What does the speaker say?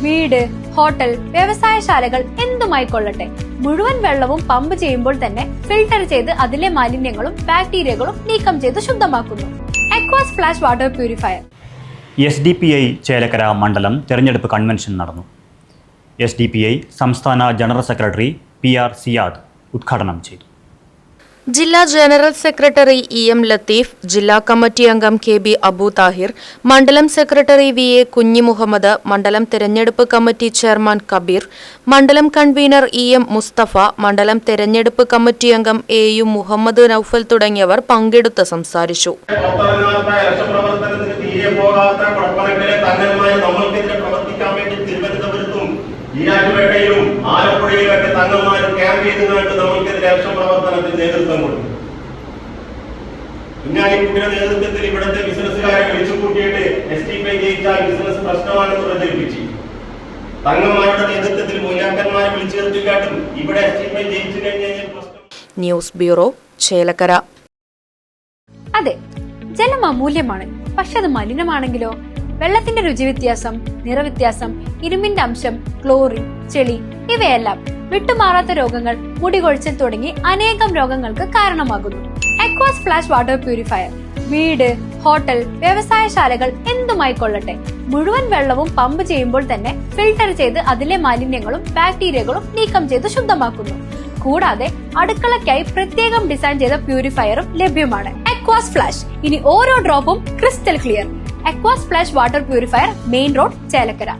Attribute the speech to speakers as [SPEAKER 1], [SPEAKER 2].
[SPEAKER 1] വീട്, ഹോട്ടൽ, വ്യവസായശാലകൾ എന്തുമായിക്കൊള്ളട്ടെ, മുഴുവൻ വെള്ളവും പമ്പ് ചെയ്യുമ്പോൾ തന്നെ ഫിൽട്ടർ ചെയ്ത് അതിലെ മാലിന്യങ്ങളും ബാക്ടീരിയകളും നീക്കം ചെയ്ത് ശുദ്ധമാക്കുന്നു. Aquas flash water purifier.
[SPEAKER 2] SDPI Chelakkara മണ്ഡലം തെരഞ്ഞെടുപ്പ് കൺവെൻഷൻ നടന്നു. SDPI സംസ്ഥാന ജനറൽ സെക്രട്ടറി PR സിയാദ് ഉദ്ഘാടനം ചെയ്തു.
[SPEAKER 3] ജില്ലാ ജനറൽ സെക്രട്ടറി EM ലത്തീഫ്, ജില്ലാ കമ്മിറ്റി അംഗം KB അബു താഹിർ, മണ്ഡലം സെക്രട്ടറി VA കുഞ്ഞി മുഹമ്മദ്, മണ്ഡലം തെരഞ്ഞെടുപ്പ് കമ്മിറ്റി ചെയർമാൻ കബീർ, മണ്ഡലം കൺവീനർ EM മുസ്തഫ, മണ്ഡലം തെരഞ്ഞെടുപ്പ് കമ്മിറ്റി അംഗം AU മുഹമ്മദ് നൌഫൽ തുടങ്ങിയവർ പങ്കെടുത്ത് സംസാരിച്ചു.
[SPEAKER 4] ഈരാറ്റുപേട്ടയിലും ആലപ്പുഴയിലൊക്കെ തങ്ങന്മാരും ക്യാമ്പ് ചെയ്തുകൊണ്ട് നമുക്കിത് രക്ഷാപ്രവർത്തനത്തിന് നേതൃത്വം കൊടുത്തു. കുഞ്ഞാലിക്കുട്ടിയുടെ നേതൃത്വത്തിൽ ഇവിടുത്തെ ബിസിനസ്സുകാരെ വിളിച്ചു കൂട്ടിയിട്ട് SDPI ജയിച്ചാൽ ബിസിനസ് പ്രശ്നമാണെന്ന് പ്രചരിപ്പിച്ചു. തങ്ങന്മാരുടെ നേതൃത്വത്തിൽ മൂല്യാങ്കന്മാരെ വിളിച്ചു ചേർത്തിക്കാട്ടും ഇവിടെ SDPI ജയിച്ചു കഴിഞ്ഞാൽ പ്രശ്നം.
[SPEAKER 3] News bureau, Chelakkara.
[SPEAKER 1] അതെ, ജലം അമൂല്യമാണ്. പക്ഷെ അത് മലിനമാണെങ്കിലോ? വെള്ളത്തിന്റെ രുചി വ്യത്യാസം, നിറവ്യത്യാസം, ഇരുമ്പിന്റെ അംശം, ക്ലോറിൻ, ചെളി ഇവയെല്ലാം വിട്ടുമാറാത്ത രോഗങ്ങൾ, മുടികൊഴിച്ചിൽ തുടങ്ങി അനേകം രോഗങ്ങൾക്ക് കാരണമാകുന്നു. അക്വാസ് ഫ്ലാഷ് വാട്ടർ പ്യൂരിഫയർ. വീട്, ഹോട്ടൽ, വ്യവസായശാലകൾ എന്തുമായിക്കൊള്ളട്ടെ, മുഴുവൻ വെള്ളവും പമ്പ് ചെയ്യുമ്പോൾ തന്നെ ഫിൽട്ടർ ചെയ്ത് അതിലെ മാലിന്യങ്ങളും ബാക്ടീരിയകളും നീക്കം ചെയ്ത് ശുദ്ധമാക്കുന്നു. കൂടാതെ അടുക്കളയ്ക്കായി പ്രത്യേകം ഡിസൈൻ ചെയ്ത പ്യൂരിഫയറും ലഭ്യമാണ്. Aquas Flash. ഇനി ഓരോ ഡ്രോപ്പും crystal clear. Aquas flash water purifier, main road, Chelakkara.